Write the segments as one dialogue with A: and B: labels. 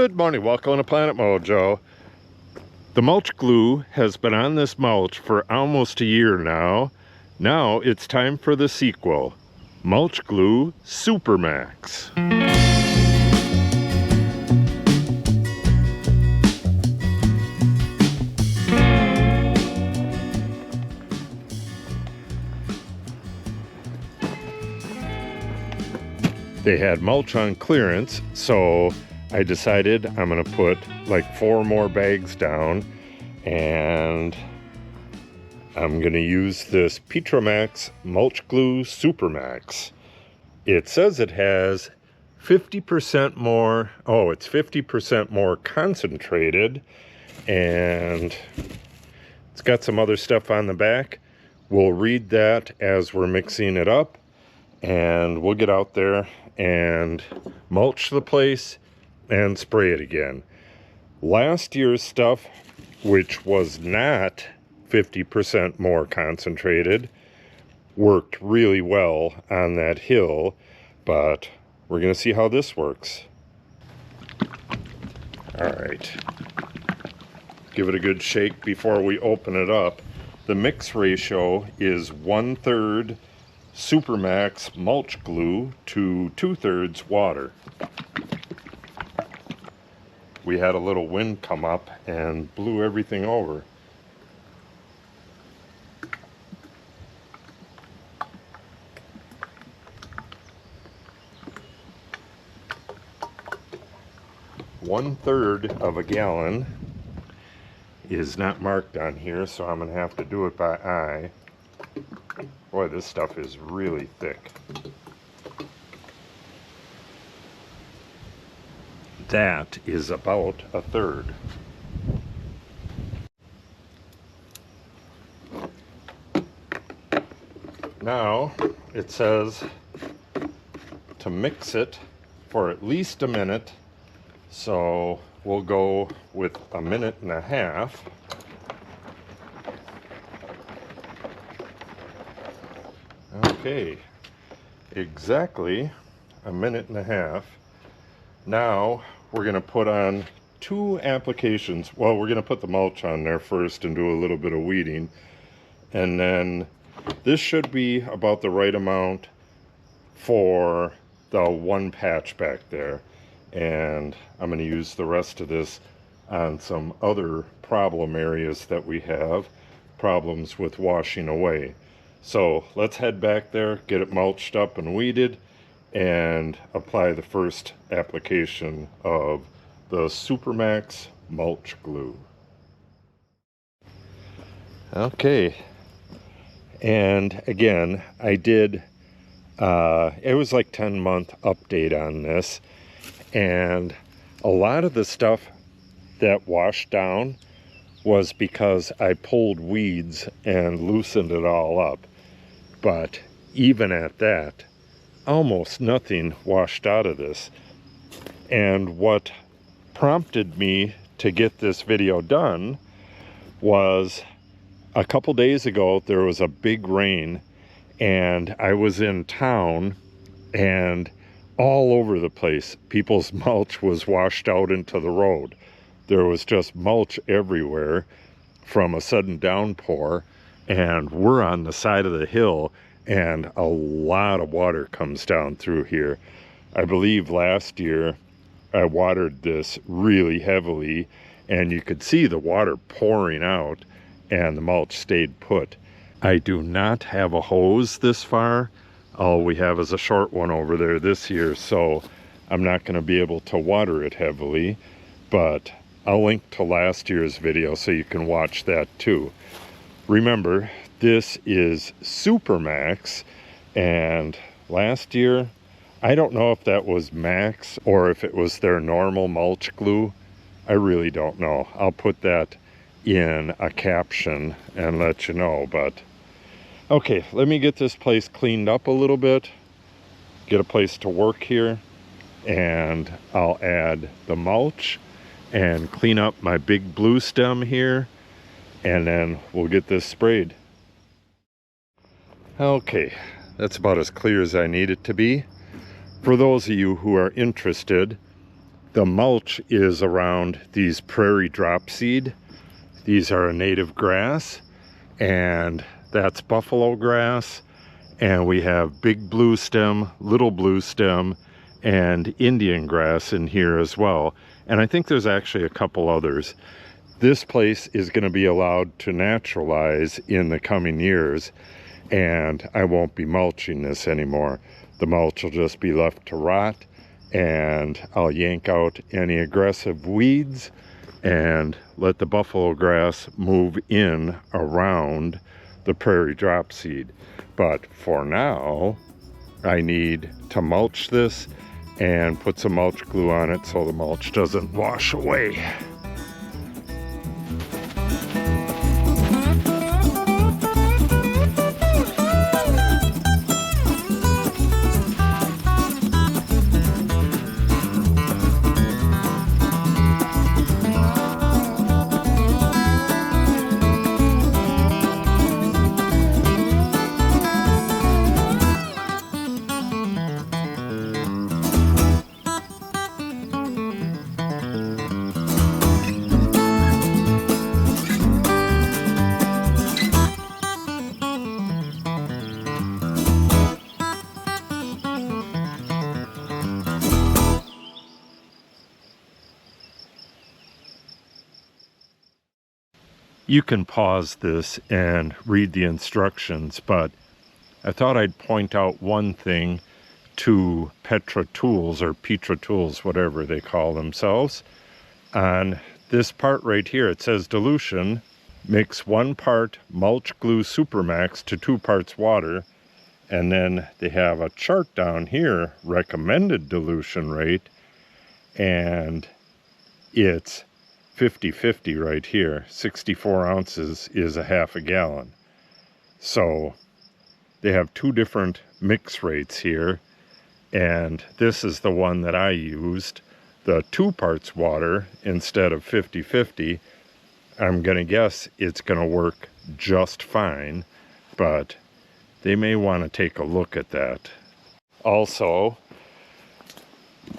A: Good morning, welcome to Planet Mojo. The mulch glue has been on this mulch for almost a year now. Now it's time for the sequel, Mulch Glue Super Max. They had mulch on clearance, so I decided I'm gonna put like 4 more bags down, and I'm gonna use this Petromax Mulch Glue Super Max. It says it has 50% more, it's 50% more concentrated, and it's got some other stuff on the back. We'll read that as we're mixing it up, and we'll get out there and mulch the place and spray it again. Last year's stuff, which was not 50% more concentrated, worked really well on that hill, but we're gonna see how this works. All right, give it a good shake before we open it up. The mix ratio is 1/3 Supermax mulch glue to 2/3 water. We had a little wind come up and blew everything over. One-third of a gallon is not marked on here, so I'm gonna have to do it by eye. Boy, this stuff is really thick. That is about 1/3. Now it says to mix it for at least a minute, so we'll go with 1.5 minutes. Okay, exactly 1.5 minutes. Now we're going to put on 2 applications. Well, we're going to put the mulch on there first and do a little bit of weeding, and then this should be about the right amount for the 1 patch back there, and I'm going to use the rest of this on some other problem areas that we have problems with washing away. So let's head back there, get it mulched up and weeded, and apply the first application of the Supermax mulch glue. Okay, and again, I did, it was like 10-month update on this, and a lot of the stuff that washed down was because I pulled weeds and loosened it all up. But even at that, almost nothing washed out of this. And what prompted me to get this video done was a couple days ago there was a big rain, and I was in town, and all over the place people's mulch was washed out into the road. There was just mulch everywhere from a sudden downpour, and we're on the side of the hill, and a lot of water comes down through here. I believe last year I watered this really heavily, and you could see the water pouring out, and the mulch stayed put. I do not have a hose this far. All we have is a short one over there this year, so I'm not going to be able to water it heavily, but I'll link to last year's video so you can watch that too. Remember, this is Supermax, and last year, I don't know if that was Max or if it was their normal mulch glue. I really don't know. I'll put that in a caption and let you know, but okay, let me get this place cleaned up a little bit, get a place to work here, and I'll add the mulch and clean up my big blue stem here, and then we'll get this sprayed. Okay, that's about as clear as I need it to be. For those of you who are interested, The mulch is around these prairie dropseed. These are a native grass, and that's buffalo grass. And we have big blue stem, little blue stem, and Indian grass in here as well. And I think there's actually a couple others. This place is going to be allowed to naturalize in the coming years, and I won't be mulching this anymore. The mulch will just be left to rot, and I'll yank out any aggressive weeds and let the buffalo grass move in around the prairie dropseed. But for now, I need to mulch this and put some mulch glue on it so the mulch doesn't wash away. You can pause this and read the instructions, but I thought I'd point out one thing to Petra Tools, or Petra Tools, whatever they call themselves. On this part right here, it says dilution, mix 1 part Mulch Glue Super Max to 2 parts water, and then they have a chart down here, recommended dilution rate, and it's 50-50 right here. 64 ounces is a half a gallon. So they have 2 different mix rates here, and this is the one that I used, the 2 parts water instead of 50-50. I'm gonna guess it's gonna work just fine, but they may want to take a look at that. Also,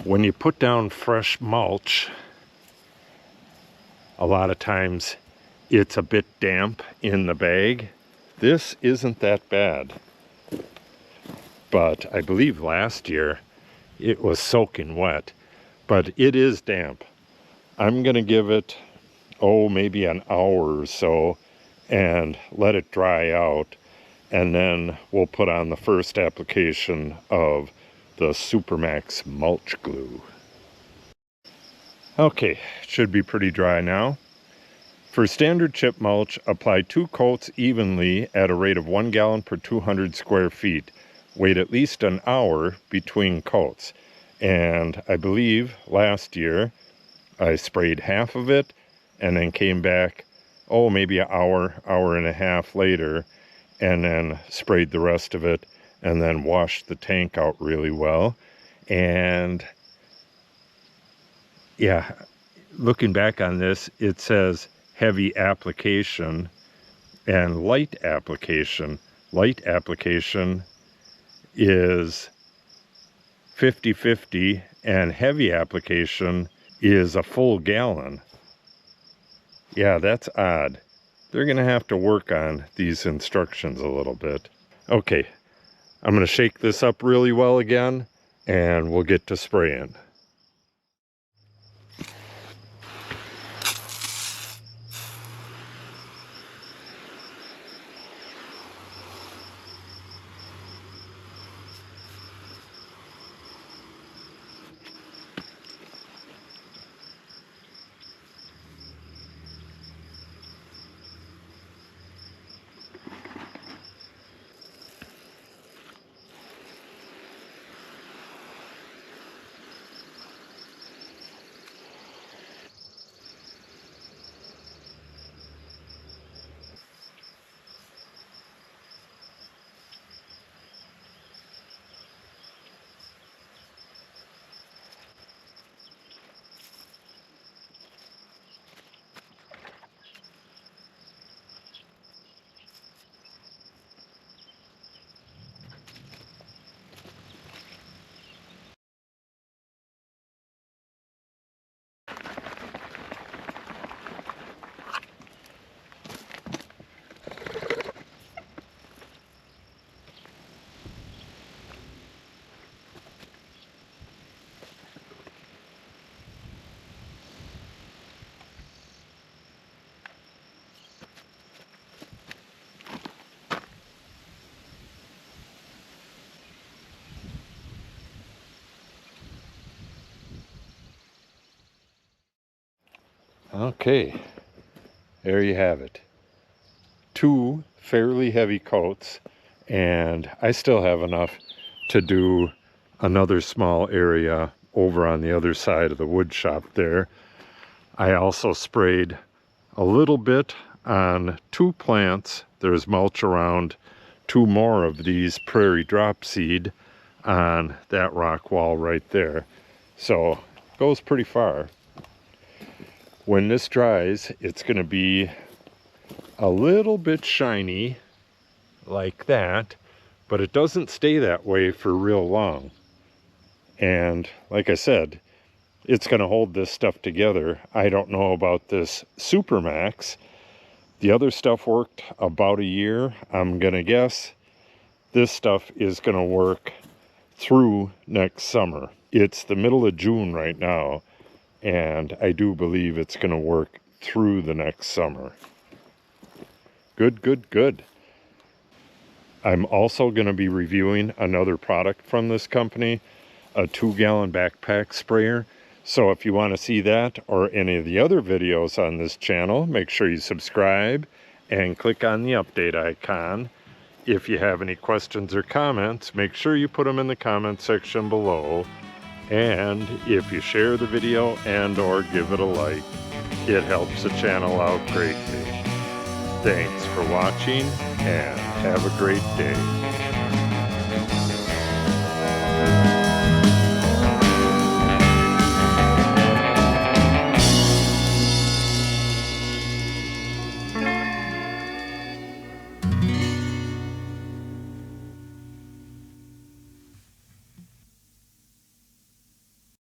A: when you put down fresh mulch, a lot of times it's a bit damp in the bag. This isn't that bad, but I believe last year it was soaking wet, but it is damp. I'm gonna give it, maybe an hour or so and let it dry out, and then we'll put on the first application of the Supermax mulch glue. Okay, should be pretty dry now. For standard chip mulch, apply 2 coats evenly at a rate of 1 gallon per 200 square feet. Wait at least an hour between coats. And I believe last year I sprayed half of it and then came back, maybe an hour, hour and a half later, and then sprayed the rest of it and then washed the tank out really well. And yeah, looking back on this, it says heavy application and light application. Light application is 50-50, and heavy application is a full gallon. Yeah, that's odd. They're gonna have to work on these instructions a little bit. Okay, I'm gonna shake this up really well again, and we'll get to spraying. Okay, there you have it. 2 fairly heavy coats, and I still have enough to do another small area over on the other side of the wood shop there. I also sprayed a little bit on 2 plants. There's mulch around 2 more of these prairie drop seed on that rock wall right there. So it goes pretty far. When this dries, it's going to be a little bit shiny like that, but it doesn't stay that way for real long. And like I said, it's going to hold this stuff together. I don't know about this Super Max. The other stuff worked about a year. I'm going to guess this stuff is going to work through next summer. It's the middle of June right now, and I do believe it's going to work through the next summer. Good, good, good. I'm also going to be reviewing another product from this company, a 2-gallon backpack sprayer. So if you want to see that or any of the other videos on this channel, make sure you subscribe and click on the update icon. If you have any questions or comments, make sure you put them in the comment section below. And if you share the video and or give it a like, it helps the channel out greatly. Thanks for watching and have a great day.